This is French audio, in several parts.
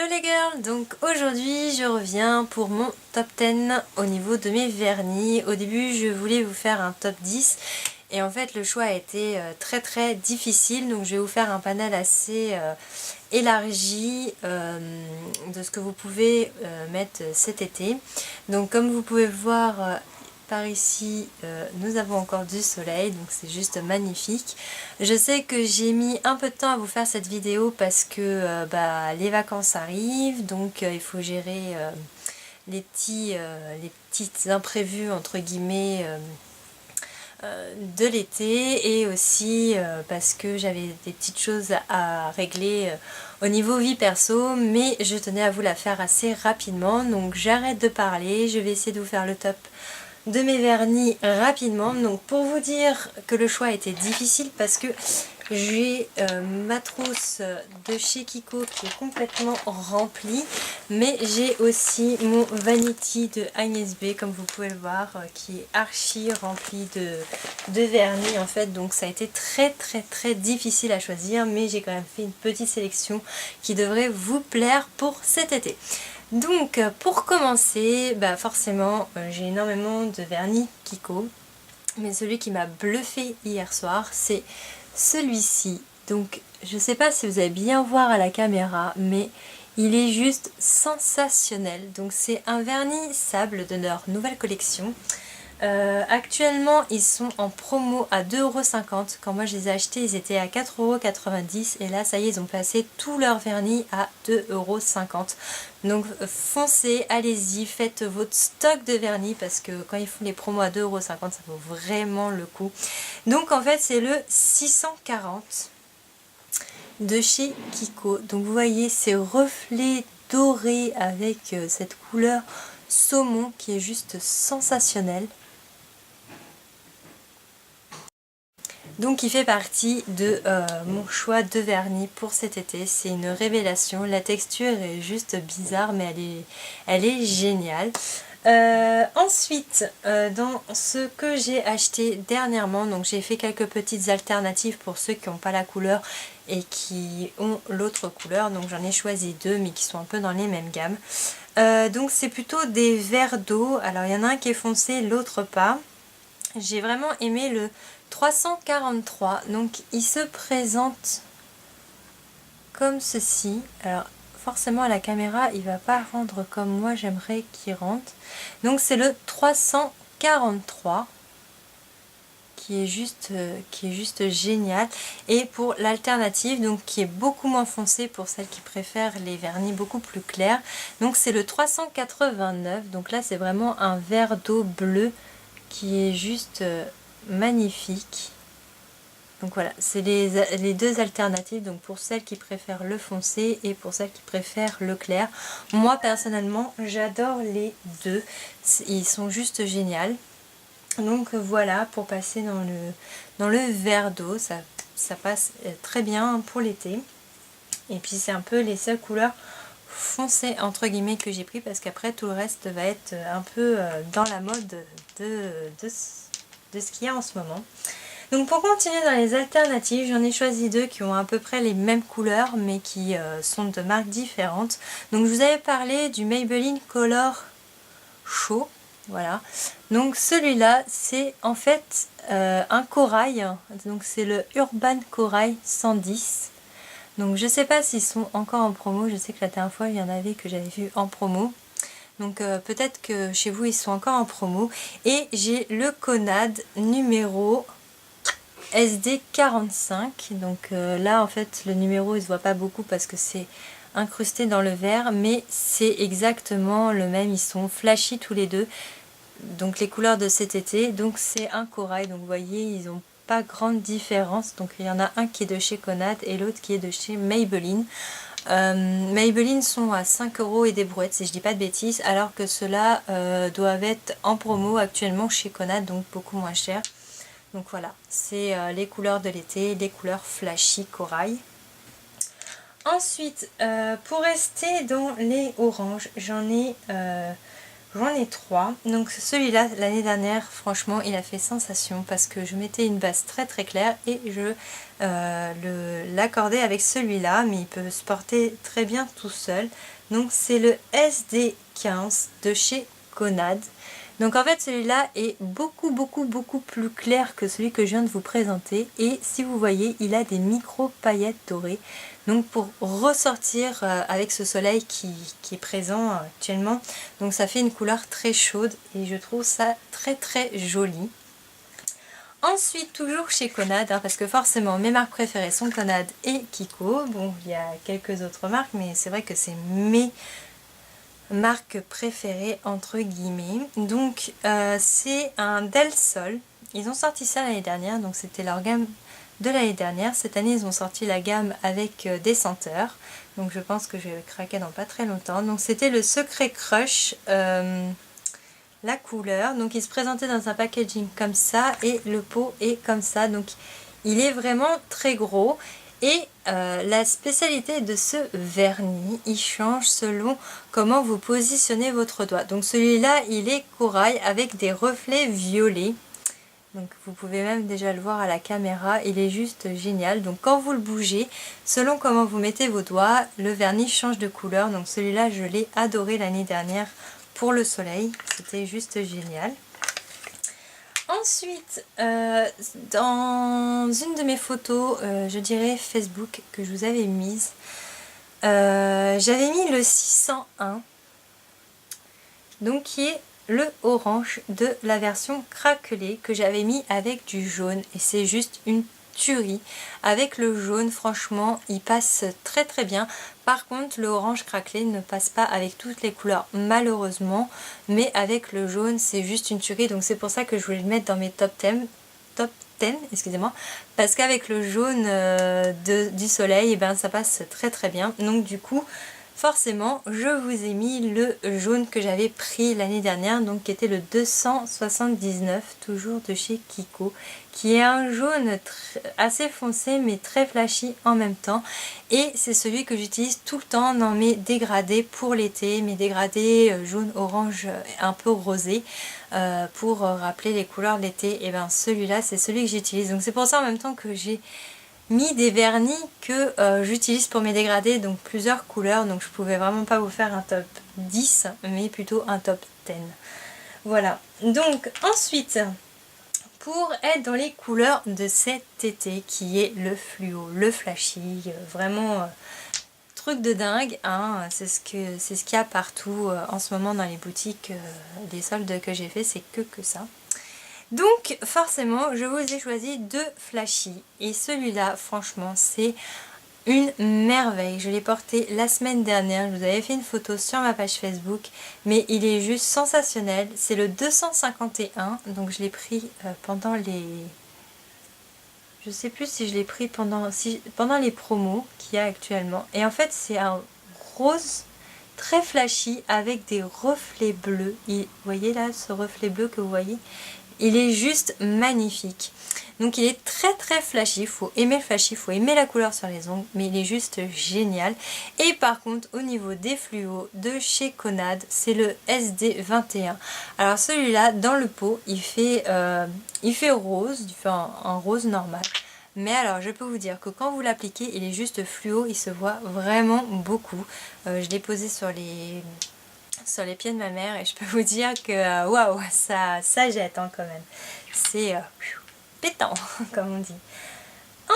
Hello les girls, donc aujourd'hui je reviens pour mon top 10 au niveau de mes vernis. Au début je voulais vous faire un top 10 et en fait le choix a été très difficile, donc je vais vous faire un panel assez élargi de ce que vous pouvez mettre cet été. Donc comme vous pouvez voir par ici, nous avons encore du soleil, donc c'est juste magnifique. Je sais que j'ai mis un peu de temps à vous faire cette vidéo parce que les vacances arrivent, donc il faut gérer les petits imprévus entre guillemets de l'été, et aussi parce que j'avais des petites choses à régler au niveau vie perso, mais je tenais à vous la faire assez rapidement, donc j'arrête de parler, je vais essayer de vous faire le top de mes vernis rapidement. Donc pour vous dire que le choix a été difficile parce que j'ai ma trousse de chez Kiko qui est complètement remplie, mais j'ai aussi mon Vanity de Agnès B, comme vous pouvez le voir, qui est archi rempli de vernis en fait. Donc ça a été très difficile à choisir, mais j'ai quand même fait une petite sélection qui devrait vous plaire pour cet été. Donc pour commencer, forcément j'ai énormément de vernis Kiko, mais celui qui m'a bluffé hier soir c'est celui-ci. Donc je sais pas si vous allez bien voir à la caméra, mais il est juste sensationnel. Donc c'est un vernis sable de leur nouvelle collection. Actuellement ils sont en promo à 2,50 €. Quand moi je les ai achetés ils étaient à 4,90 € et là ça y est ils ont passé tout leur vernis à 2,50 €. Donc foncez, allez-y, faites votre stock de vernis parce que quand ils font les promos à 2,50 € ça vaut vraiment le coup. Donc en fait c'est le 640 de chez Kiko. Donc vous voyez ces reflets dorés avec cette couleur saumon qui est juste sensationnelle. Donc il fait partie de mon choix de vernis pour cet été. C'est une révélation. La texture est juste bizarre, mais elle est géniale. Ensuite, dans ce que j'ai acheté dernièrement, donc j'ai fait quelques petites alternatives pour ceux qui n'ont pas la couleur et qui ont l'autre couleur. Donc j'en ai choisi deux, mais qui sont un peu dans les mêmes gammes. Donc c'est plutôt des verres d'eau. Alors il y en a un qui est foncé, l'autre pas. J'ai vraiment aimé le 343, donc il se présente comme ceci. Alors forcément à la caméra il va pas rendre comme moi j'aimerais qu'il rentre. Donc c'est le 343 qui est juste génial. Et pour l'alternative, donc qui est beaucoup moins foncé pour celles qui préfèrent les vernis beaucoup plus clairs, donc c'est le 389. Donc là c'est vraiment un verre d'eau bleu qui est juste magnifique. Donc voilà, c'est les deux alternatives, donc pour celles qui préfèrent le foncé et pour celles qui préfèrent le clair. Moi personnellement j'adore les deux, ils sont juste géniaux. Donc voilà, pour passer dans le verre d'eau, ça passe très bien pour l'été. Et puis c'est un peu les seules couleurs foncées entre guillemets que j'ai pris, parce qu'après tout le reste va être un peu dans la mode de ce qu'il y a en ce moment. Donc pour continuer dans les alternatives, j'en ai choisi deux qui ont à peu près les mêmes couleurs mais qui sont de marques différentes. Donc je vous avais parlé du Maybelline Color Show. Voilà. Donc celui-là c'est en fait un corail. Donc c'est le Urban Corail 110. Donc je sais pas s'ils sont encore en promo. Je sais que la dernière fois il y en avait que j'avais vu en promo. Donc peut-être que chez vous ils sont encore en promo. Et j'ai le Conad numéro SD45. Donc là en fait le numéro il se voit pas beaucoup parce que c'est incrusté dans le verre, mais c'est exactement le même. Ils sont flashy tous les deux. Donc les couleurs de cet été. Donc c'est un corail. Donc vous voyez ils ont pas grande différence. Donc il y en a un qui est de chez Conad et l'autre qui est de chez Maybelline. Maybelline sont à 5 € et des brouettes si je dis pas de bêtises, alors que ceux-là doivent être en promo actuellement chez Conad, donc beaucoup moins cher. Donc voilà, c'est les couleurs de l'été, les couleurs flashy corail. Ensuite, pour rester dans les oranges, j'en ai J'en ai 3. Donc celui-là, l'année dernière, franchement, il a fait sensation parce que je mettais une base très très claire et je l'accordais avec celui-là, mais il peut se porter très bien tout seul. Donc c'est le SD15 de chez Conad. Donc en fait celui-là est beaucoup plus clair que celui que je viens de vous présenter, et si vous voyez il a des micro paillettes dorées, donc pour ressortir avec ce soleil qui est présent actuellement, donc ça fait une couleur très chaude et je trouve ça très joli. Ensuite, toujours chez Conad, parce que forcément mes marques préférées sont Conad et Kiko. Bon, il y a quelques autres marques, mais c'est vrai que c'est mes marque préférée entre guillemets. Donc c'est un Del Sol. Ils ont sorti ça l'année dernière, donc c'était leur gamme de l'année dernière. Cette année ils ont sorti la gamme avec des senteurs, donc je pense que je vais craquer dans pas très longtemps. Donc c'était le Secret Crush, la couleur. Donc il se présentait dans un packaging comme ça et le pot est comme ça, donc il est vraiment très gros. Et la spécialité de ce vernis, il change selon comment vous positionnez votre doigt. Donc celui-là, il est corail avec des reflets violets. Donc vous pouvez même déjà le voir à la caméra, il est juste génial. Donc quand vous le bougez, selon comment vous mettez vos doigts, le vernis change de couleur. Donc celui-là, je l'ai adoré l'année dernière pour le soleil, c'était juste génial. Ensuite, dans une de mes photos, je dirais Facebook, que je vous avais mise, j'avais mis le 601, donc qui est le orange de la version craquelée, que j'avais mis avec du jaune, et c'est juste une tuerie. Avec le jaune, franchement, il passe très bien. Par contre, le orange craquelé ne passe pas avec toutes les couleurs, malheureusement, mais avec le jaune, c'est juste une tuerie. Donc c'est pour ça que je voulais le mettre dans mes top 10, excusez-moi, parce qu'avec le jaune du soleil, et ben, ça passe très bien. Donc du coup, forcément, je vous ai mis le jaune que j'avais pris l'année dernière, donc qui était le 279, toujours de chez Kiko, qui est un jaune assez foncé mais très flashy en même temps, et c'est celui que j'utilise tout le temps dans mes dégradés pour l'été, mes dégradés jaune, orange, un peu rosé, pour rappeler les couleurs de l'été. Et bien celui-là, c'est celui que j'utilise, donc c'est pour ça en même temps que j'ai mis des vernis que j'utilise pour mes dégradés, donc plusieurs couleurs, donc je pouvais vraiment pas vous faire un top 10 mais plutôt un top 10. Voilà, donc ensuite, pour être dans les couleurs de cet été, qui est le fluo, le flashy, vraiment truc de dingue, hein, c'est ce qu'il y a partout en ce moment dans les boutiques, les soldes que j'ai fait, c'est que ça. Donc forcément je vous ai choisi deux flashy, et celui-là franchement c'est une merveille. Je l'ai porté la semaine dernière, je vous avais fait une photo sur ma page Facebook, mais il est juste sensationnel. C'est le 251, donc je l'ai pris pendant les... Je sais plus si je l'ai pris pendant les promos qu'il y a actuellement. Et en fait c'est un rose très flashy avec des reflets bleus. Vous voyez là ce reflet bleu que vous voyez, il est juste magnifique. Donc il est très flashy, il faut aimer le flashy, il faut aimer la couleur sur les ongles, mais il est juste génial. Et par contre au niveau des fluos de chez Conad, c'est le SD21. Alors celui-là dans le pot il fait rose, il fait un rose normal. Mais alors je peux vous dire que quand vous l'appliquez, il est juste fluo, il se voit vraiment beaucoup. Je l'ai posé sur les pieds de ma mère et je peux vous dire que waouh, ça jette hein, quand même. C'est pétant comme on dit.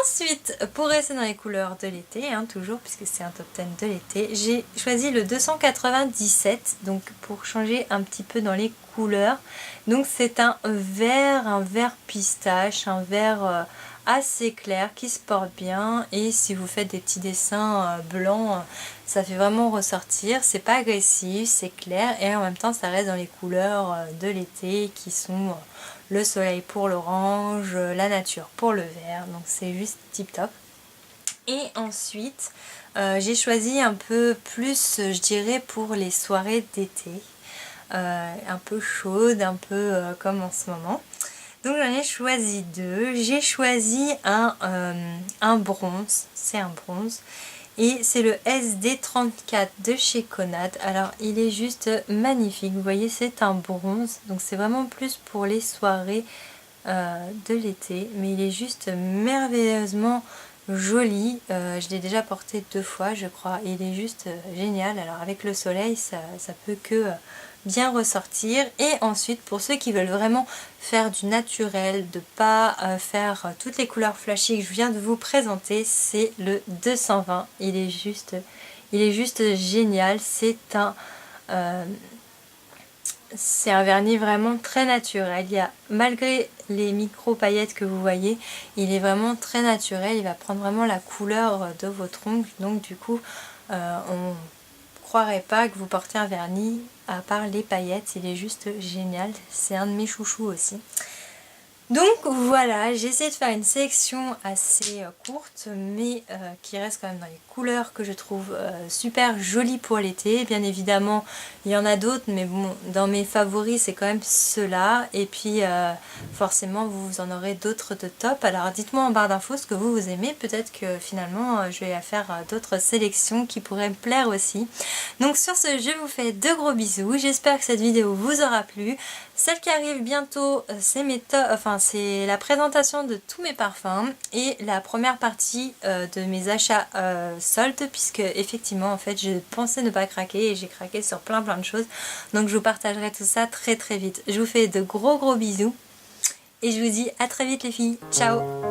Ensuite, pour rester dans les couleurs de l'été, hein, toujours puisque c'est un top 10 de l'été, j'ai choisi le 297, donc pour changer un petit peu dans les couleurs. Donc c'est un vert pistache, un vert assez clair qui se porte bien, et si vous faites des petits dessins blancs, ça fait vraiment ressortir. C'est pas agressif, c'est clair, et en même temps ça reste dans les couleurs de l'été qui sont le soleil pour l'orange, la nature pour le vert, donc c'est juste tip top. Et ensuite j'ai choisi un peu plus, je dirais, pour les soirées d'été, un peu chaudes, un peu comme en ce moment. Donc j'en ai choisi deux. J'ai choisi un bronze, c'est un bronze, et c'est le SD34 de chez Conad. Alors il est juste magnifique, vous voyez c'est un bronze, donc c'est vraiment plus pour les soirées de l'été, mais il est juste merveilleusement joli. Je l'ai déjà porté 2 fois je crois, et il est juste génial. Alors avec le soleil ça peut que bien ressortir. Et ensuite pour ceux qui veulent vraiment faire du naturel, de pas faire toutes les couleurs flashy que je viens de vous présenter, c'est le 220. Il est juste génial. C'est un vernis vraiment très naturel. Il y a, malgré les micro paillettes que vous voyez, il est vraiment très naturel. Il va prendre vraiment la couleur de votre ongle. Donc du coup, on croirait pas que vous portez un vernis à part les paillettes. Il est juste génial. C'est un de mes chouchous aussi. Donc voilà, j'ai essayé de faire une sélection assez courte, mais qui reste quand même dans les couleurs que je trouve super jolies pour l'été. Bien évidemment, il y en a d'autres, mais bon, dans mes favoris, c'est quand même ceux-là. Et puis, forcément, vous en aurez d'autres de top. Alors dites-moi en barre d'infos ce que vous aimez. Peut-être que finalement, je vais faire d'autres sélections qui pourraient me plaire aussi. Donc sur ce, je vous fais de gros bisous. J'espère que cette vidéo vous aura plu. Celle qui arrive bientôt, c'est la présentation de tous mes parfums et la première partie de mes achats soldes, puisque effectivement en fait je pensais ne pas craquer et j'ai craqué sur plein de choses. Donc je vous partagerai tout ça très vite. Je vous fais de gros bisous et je vous dis à très vite les filles. Ciao!